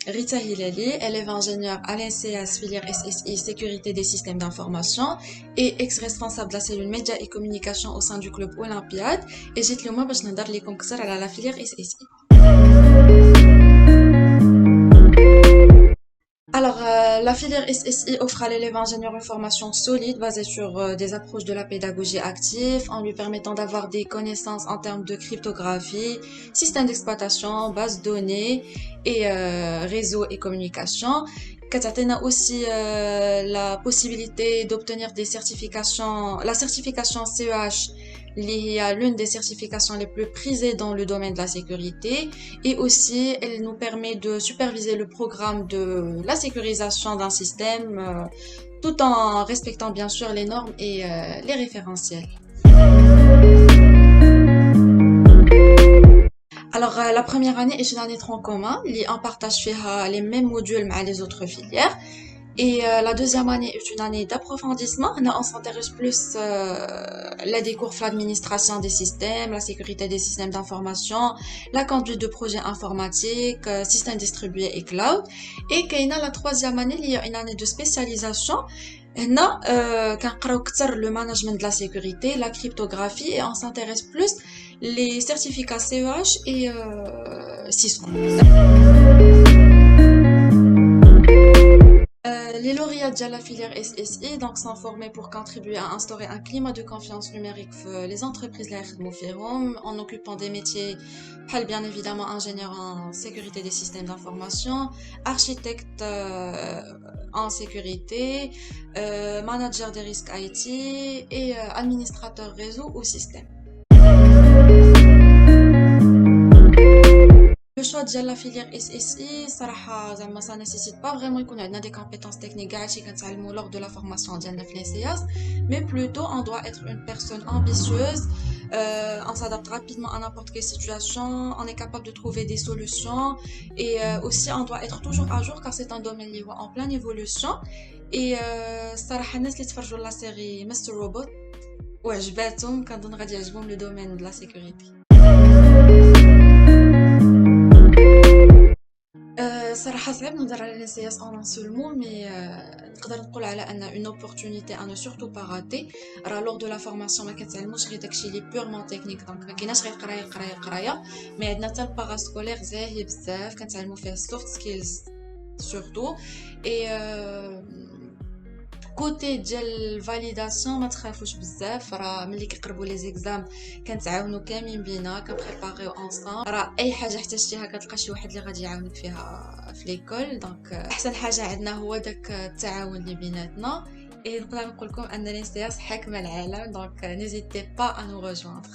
Rita Hilali, élève ingénieure à l'NCS filière SSI Sécurité des systèmes d'information et ex-responsable de la cellule médias et communication au sein du club Olympiade. Et j'ai le mot باش نهضر لكم كثر على la filière SSI. Alors, la filière SSI offre à l'élève ingénieur une formation solide basée sur des approches de la pédagogie active en lui permettant d'avoir des connaissances en termes de cryptographie, système d'exploitation, base de données et réseau et communication. كتعطينا aussi la possibilité d'obtenir des certifications, la certification CEH اللي هي l'une des certifications les plus prisées dans le domaine de la sécurité et aussi elle nous permet de superviser le programme de la sécurisation d'un système tout en respectant bien sûr les normes et les référentiels. Alors, la première année est une année tronc commun, on partage les mêmes modules avec les autres filières. Et la deuxième année est une année d'approfondissement. On s'intéresse plus à des cours l'administration des systèmes, la sécurité des systèmes d'information, la conduite de projets informatiques, systèmes distribués et cloud. Et qu'il y a la troisième année, il y a une année de spécialisation. هنا كنقراو كتر le management de la sécurité, la cryptographie et on s'intéresse plus les certificats CEH et Cisco. Les lauréats de la filière SSI donc sont formés pour contribuer à instaurer un climat de confiance numérique pour les entreprises en occupant des métiers bien évidemment ingénieur en sécurité des systèmes d'information, architecte en sécurité, manager des risques IT et administrateur réseau ou système. Le choix de la filière SSI, ça ne nécessite pas vraiment qu'on ait des compétences techniques lors de la formation de l'NCS, mais plutôt on doit être une personne ambitieuse, on s'adapte rapidement à n'importe quelle situation, on est capable de trouver des solutions et aussi on doit être toujours à jour car c'est un domaine en pleine évolution. Et صراحة الناس اللي تفرجوا la série Mr. Robot وعجباتهم كنظن غادي يعجبهم le domaine de la sécurité. صراحة صعب نهضر على l'NCS en un seul mot mais نقدر نقول على أن une opportunité à ne surtout pas rater. راه lors de la formation ما كتعلموش غير داكشي اللي purement technique donc ما كايناش غير قرايه mais عندنا حتى الباراسكولير زاهي بزاف كنتعلموا فيه soft skills surtout et كوتي ديال الفاليداسيون ما تخافوش بزاف راه ملي كيقربوا لي زيكزام كنتعاونوا كاملين بينا كنبريباريو انصامبل راه اي حاجه احتاجتيها كتلقى شي واحد اللي غادي يعاونك فيها في ليكول دونك احسن حاجه عندنا هو داك التعاون اللي بيناتنا et نقدر نقول لكم ان الانسياس حاكمه العالم دونك n'hésitez pas à nous rejoindre.